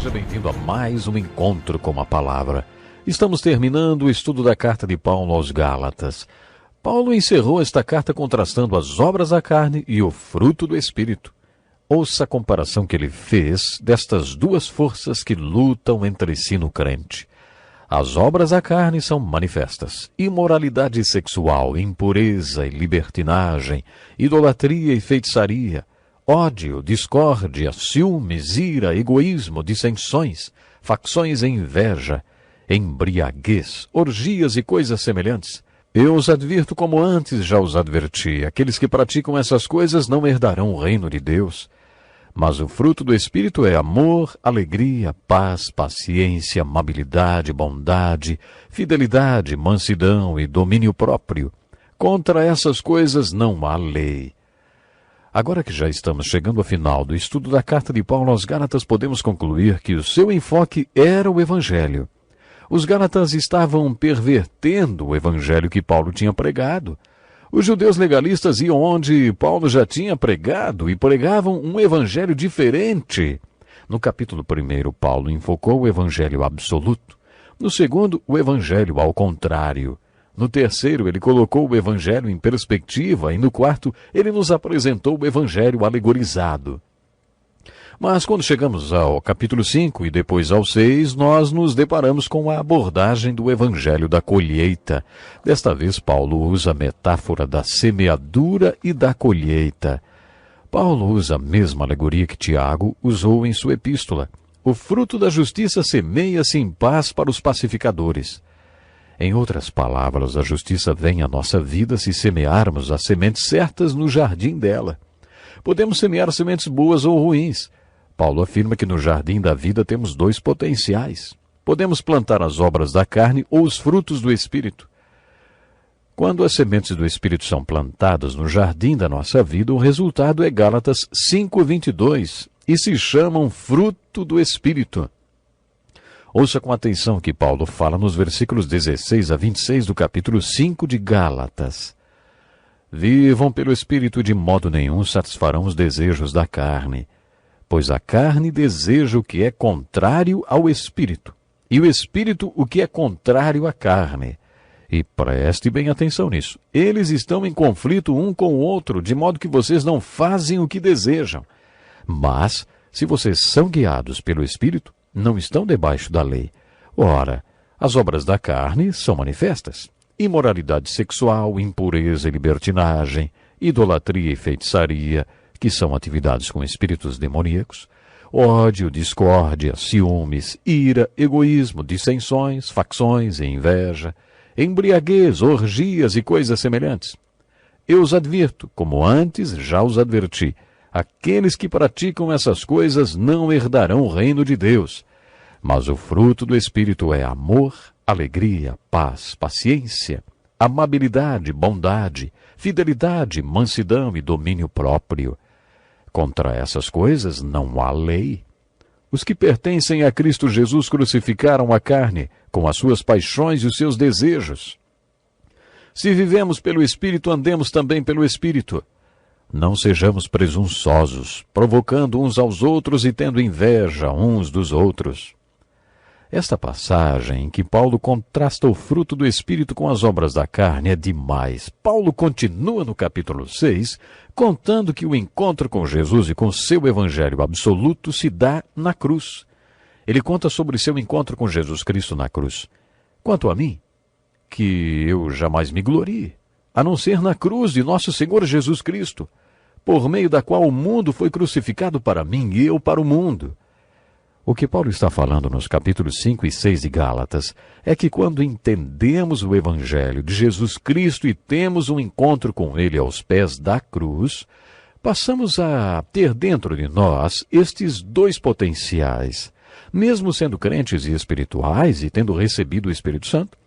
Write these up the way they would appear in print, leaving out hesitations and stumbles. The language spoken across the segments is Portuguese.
Seja bem-vindo a mais um encontro com a palavra. Estamos terminando o estudo da carta de Paulo aos Gálatas. Paulo encerrou esta carta contrastando as obras da carne e o fruto do Espírito. Ouça a comparação que ele fez destas duas forças que lutam entre si no crente. As obras da carne são manifestas: imoralidade sexual, impureza e libertinagem, idolatria e feitiçaria, ódio, discórdia, ciúmes, ira, egoísmo, dissensões, facções e inveja, embriaguez, orgias e coisas semelhantes. Eu os advirto como antes já os adverti: aqueles que praticam essas coisas não herdarão o reino de Deus. Mas o fruto do Espírito é amor, alegria, paz, paciência, amabilidade, bondade, fidelidade, mansidão e domínio próprio. Contra essas coisas não há lei. Agora que já estamos chegando ao final do estudo da carta de Paulo aos Gálatas, podemos concluir que o seu enfoque era o Evangelho. Os Gálatas estavam pervertendo o Evangelho que Paulo tinha pregado. Os judeus legalistas iam onde Paulo já tinha pregado e pregavam um evangelho diferente. No capítulo 1, Paulo enfocou o evangelho absoluto. No segundo, o evangelho ao contrário. No terceiro, ele colocou o evangelho em perspectiva. E no quarto, ele nos apresentou o evangelho alegorizado. Mas quando chegamos ao capítulo 5 e depois ao 6, nós nos deparamos com a abordagem do evangelho da colheita. Desta vez, Paulo usa a metáfora da semeadura e da colheita. Paulo usa a mesma alegoria que Tiago usou em sua epístola. O fruto da justiça semeia-se em paz para os pacificadores. Em outras palavras, a justiça vem à nossa vida se semearmos as sementes certas no jardim dela. Podemos semear sementes boas ou ruins. Paulo afirma que no jardim da vida temos dois potenciais. Podemos plantar as obras da carne ou os frutos do Espírito. Quando as sementes do Espírito são plantadas no jardim da nossa vida, o resultado é Gálatas 5:22 e se chamam fruto do Espírito. Ouça com atenção o que Paulo fala nos versículos 16 a 26 do capítulo 5 de Gálatas. Vivam pelo Espírito, de modo nenhum satisfarão os desejos da carne. Pois a carne deseja o que é contrário ao Espírito, e o Espírito o que é contrário à carne. E preste bem atenção nisso. Eles estão em conflito um com o outro, de modo que vocês não fazem o que desejam. Mas, se vocês são guiados pelo Espírito, não estão debaixo da lei. Ora, as obras da carne são manifestas: imoralidade sexual, impureza e libertinagem, idolatria e feitiçaria, que são atividades com espíritos demoníacos, ódio, discórdia, ciúmes, ira, egoísmo, dissensões, facções e inveja, embriaguez, orgias e coisas semelhantes. Eu os advirto, como antes já os adverti: aqueles que praticam essas coisas não herdarão o reino de Deus. Mas o fruto do Espírito é amor, alegria, paz, paciência, amabilidade, bondade, fidelidade, mansidão e domínio próprio. Contra essas coisas não há lei. Os que pertencem a Cristo Jesus crucificaram a carne, com as suas paixões e os seus desejos. Se vivemos pelo Espírito, andemos também pelo Espírito. Não sejamos presunçosos, provocando uns aos outros e tendo inveja uns dos outros. Esta passagem em que Paulo contrasta o fruto do Espírito com as obras da carne é demais. Paulo continua no capítulo 6, contando que o encontro com Jesus e com seu evangelho absoluto se dá na cruz. Ele conta sobre seu encontro com Jesus Cristo na cruz. Quanto a mim, que eu jamais me glorie, a não ser na cruz de nosso Senhor Jesus Cristo, por meio da qual o mundo foi crucificado para mim e eu para o mundo. O que Paulo está falando nos capítulos 5 e 6 de Gálatas é que quando entendemos o Evangelho de Jesus Cristo e temos um encontro com Ele aos pés da cruz, passamos a ter dentro de nós estes dois potenciais. Mesmo sendo crentes e espirituais e tendo recebido o Espírito Santo,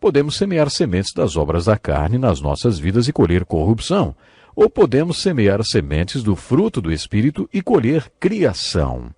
podemos semear sementes das obras da carne nas nossas vidas e colher corrupção, ou podemos semear sementes do fruto do Espírito e colher criação.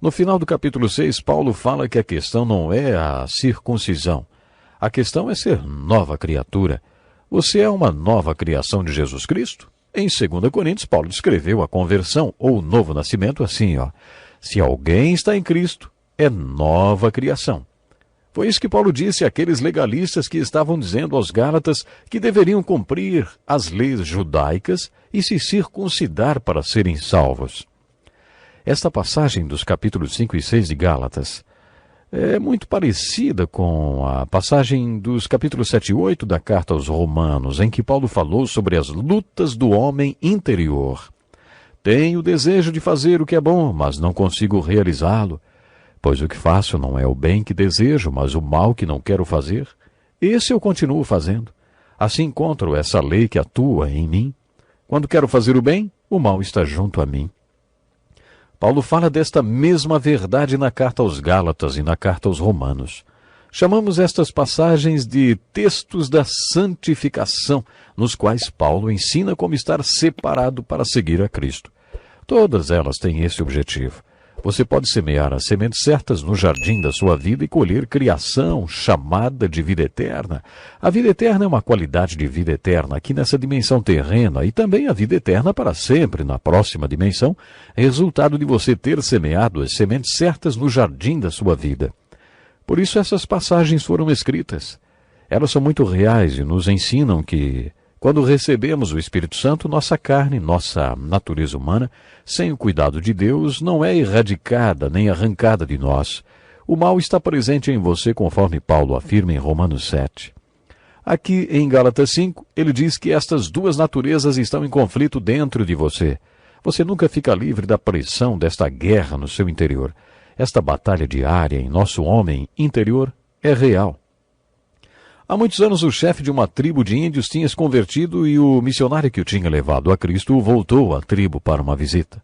No final do capítulo 6, Paulo fala que a questão não é a circuncisão. A questão é ser nova criatura. Você é uma nova criação de Jesus Cristo? Em 2 Coríntios, Paulo descreveu a conversão ou o novo nascimento assim, Se alguém está em Cristo, é nova criação. Foi isso que Paulo disse àqueles legalistas que estavam dizendo aos Gálatas que deveriam cumprir as leis judaicas e se circuncidar para serem salvos. Esta passagem dos capítulos 5 e 6 de Gálatas é muito parecida com a passagem dos capítulos 7 e 8 da carta aos Romanos, em que Paulo falou sobre as lutas do homem interior. Tenho o desejo de fazer o que é bom, mas não consigo realizá-lo. Pois o que faço não é o bem que desejo, mas o mal que não quero fazer. Esse eu continuo fazendo. Assim encontro essa lei que atua em mim. Quando quero fazer o bem, o mal está junto a mim. Paulo fala desta mesma verdade na carta aos Gálatas e na carta aos Romanos. Chamamos estas passagens de textos da santificação, nos quais Paulo ensina como estar separado para seguir a Cristo. Todas elas têm esse objetivo. Você pode semear as sementes certas no jardim da sua vida e colher criação chamada de vida eterna. A vida eterna é uma qualidade de vida eterna aqui nessa dimensão terrena e também a vida eterna para sempre na próxima dimensão, resultado de você ter semeado as sementes certas no jardim da sua vida. Por isso essas passagens foram escritas. Elas são muito reais e nos ensinam que, quando recebemos o Espírito Santo, nossa carne, nossa natureza humana, sem o cuidado de Deus, não é erradicada nem arrancada de nós. O mal está presente em você, conforme Paulo afirma em Romanos 7. Aqui em Gálatas 5, ele diz que estas duas naturezas estão em conflito dentro de você. Você nunca fica livre da pressão desta guerra no seu interior. Esta batalha diária em nosso homem interior é real. Há muitos anos o chefe de uma tribo de índios tinha se convertido e o missionário que o tinha levado a Cristo voltou à tribo para uma visita.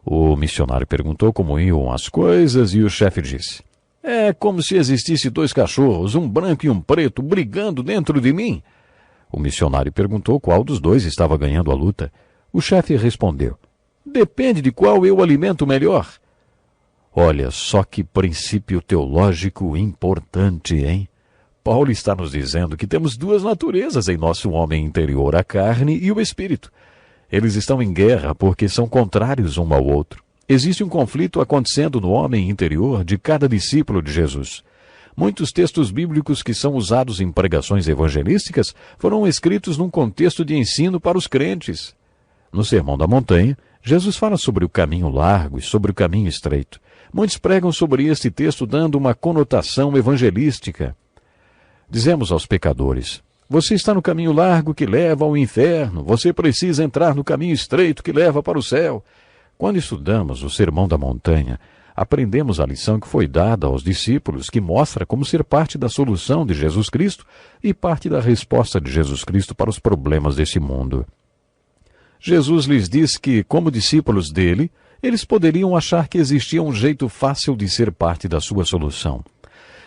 O missionário perguntou como iam as coisas e o chefe disse: "É como se existisse dois cachorros, um branco e um preto, brigando dentro de mim." O missionário perguntou qual dos dois estava ganhando a luta. O chefe respondeu: "Depende de qual eu alimento melhor." Olha só que princípio teológico importante, hein? Paulo está nos dizendo que temos duas naturezas em nosso homem interior, a carne e o espírito. Eles estão em guerra porque são contrários um ao outro. Existe um conflito acontecendo no homem interior de cada discípulo de Jesus. Muitos textos bíblicos que são usados em pregações evangelísticas foram escritos num contexto de ensino para os crentes. No Sermão da Montanha, Jesus fala sobre o caminho largo e sobre o caminho estreito. Muitos pregam sobre este texto dando uma conotação evangelística. Dizemos aos pecadores: você está no caminho largo que leva ao inferno, você precisa entrar no caminho estreito que leva para o céu. Quando estudamos o Sermão da Montanha, aprendemos a lição que foi dada aos discípulos, que mostra como ser parte da solução de Jesus Cristo e parte da resposta de Jesus Cristo para os problemas deste mundo. Jesus lhes disse que, como discípulos dele, eles poderiam achar que existia um jeito fácil de ser parte da sua solução.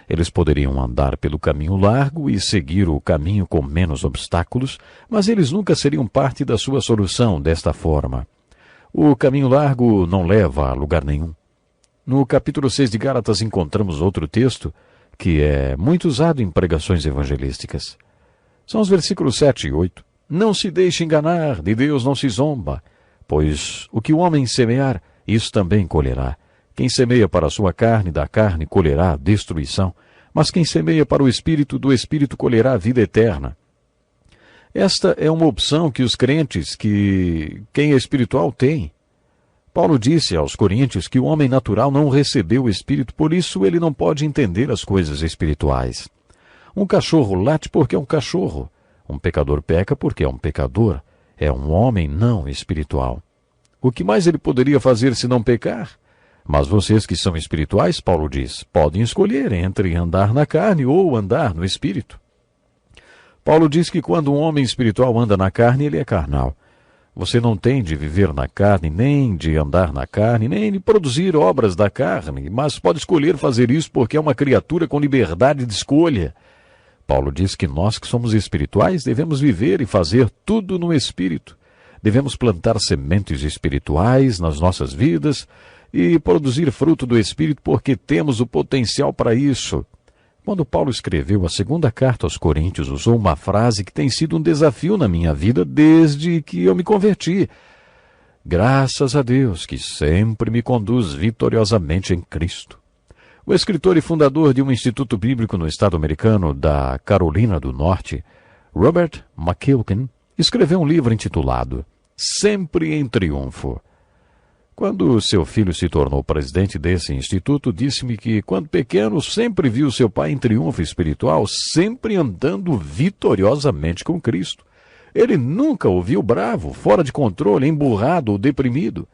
Eles poderiam andar pelo caminho largo e seguir o caminho com menos obstáculos, mas eles nunca seriam parte da sua solução desta forma. O caminho largo não leva a lugar nenhum. No capítulo 6 de Gálatas encontramos outro texto que é muito usado em pregações evangelísticas. São os versículos 7 e 8. Não se deixe enganar, de Deus não se zomba, pois o que o homem semear, isso também colherá. Quem semeia para a sua carne, da carne colherá destruição, mas quem semeia para o Espírito, do Espírito colherá a vida eterna. Esta é uma opção que os crentes, quem é espiritual, tem. Paulo disse aos coríntios que o homem natural não recebeu o Espírito, por isso ele não pode entender as coisas espirituais. Um cachorro late porque é um cachorro. Um pecador peca porque é um pecador. É um homem não espiritual. O que mais ele poderia fazer se não pecar? Mas vocês que são espirituais, Paulo diz, podem escolher entre andar na carne ou andar no espírito. Paulo diz que quando um homem espiritual anda na carne, ele é carnal. Você não tem de viver na carne, nem de andar na carne, nem de produzir obras da carne, mas pode escolher fazer isso porque é uma criatura com liberdade de escolha. Paulo diz que nós que somos espirituais devemos viver e fazer tudo no espírito. Devemos plantar sementes espirituais nas nossas vidas e produzir fruto do Espírito porque temos o potencial para isso. Quando Paulo escreveu a segunda carta aos Coríntios, usou uma frase que tem sido um desafio na minha vida desde que eu me converti. Graças a Deus que sempre me conduz vitoriosamente em Cristo. O escritor e fundador de um instituto bíblico no estado americano da Carolina do Norte, Robert McQuilkin, escreveu um livro intitulado Sempre em Triunfo. Quando seu filho se tornou presidente desse instituto, disse-me que, quando pequeno, sempre viu seu pai em triunfo espiritual, sempre andando vitoriosamente com Cristo. Ele nunca o viu bravo, fora de controle, emburrado ou deprimido.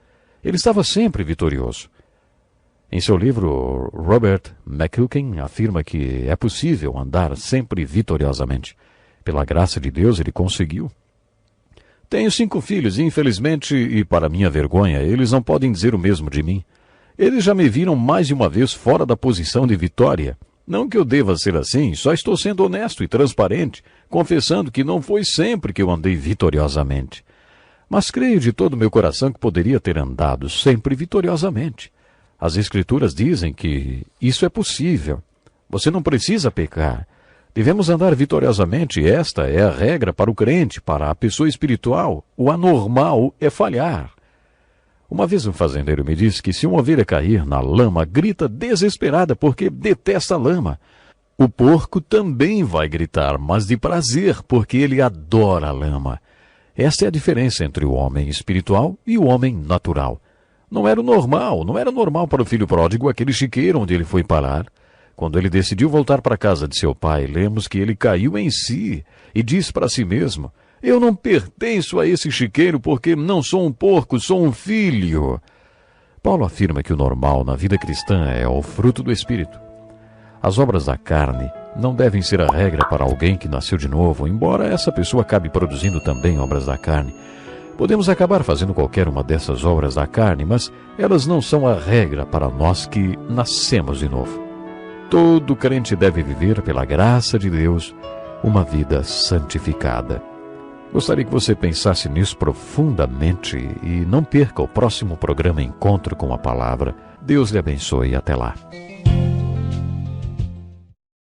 Ele estava sempre vitorioso. Em seu livro, Robert McQuilkin afirma que é possível andar sempre vitoriosamente. Pela graça de Deus, ele conseguiu. Tenho 5 filhos e, infelizmente, e para minha vergonha, eles não podem dizer o mesmo de mim. Eles já me viram mais de uma vez fora da posição de vitória. Não que eu deva ser assim, só estou sendo honesto e transparente, confessando que não foi sempre que eu andei vitoriosamente. Mas creio de todo o meu coração que poderia ter andado sempre vitoriosamente. As Escrituras dizem que isso é possível. Você não precisa pecar. Devemos andar vitoriosamente, esta é a regra para o crente, para a pessoa espiritual. O anormal é falhar. Uma vez um fazendeiro me disse que se uma ovelha cair na lama, grita desesperada porque detesta a lama. O porco também vai gritar, mas de prazer, porque ele adora a lama. Esta é a diferença entre o homem espiritual e o homem natural. Não era normal para o filho pródigo aquele chiqueiro onde ele foi parar. Quando ele decidiu voltar para a casa de seu pai, lemos que ele caiu em si e disse para si mesmo: eu não pertenço a esse chiqueiro porque não sou um porco, sou um filho. Paulo afirma que o normal na vida cristã é o fruto do Espírito. As obras da carne não devem ser a regra para alguém que nasceu de novo, embora essa pessoa acabe produzindo também obras da carne. Podemos acabar fazendo qualquer uma dessas obras da carne, mas elas não são a regra para nós que nascemos de novo. Todo crente deve viver, pela graça de Deus, uma vida santificada. Gostaria que você pensasse nisso profundamente e não perca o próximo programa Encontro com a Palavra. Deus lhe abençoe e até lá.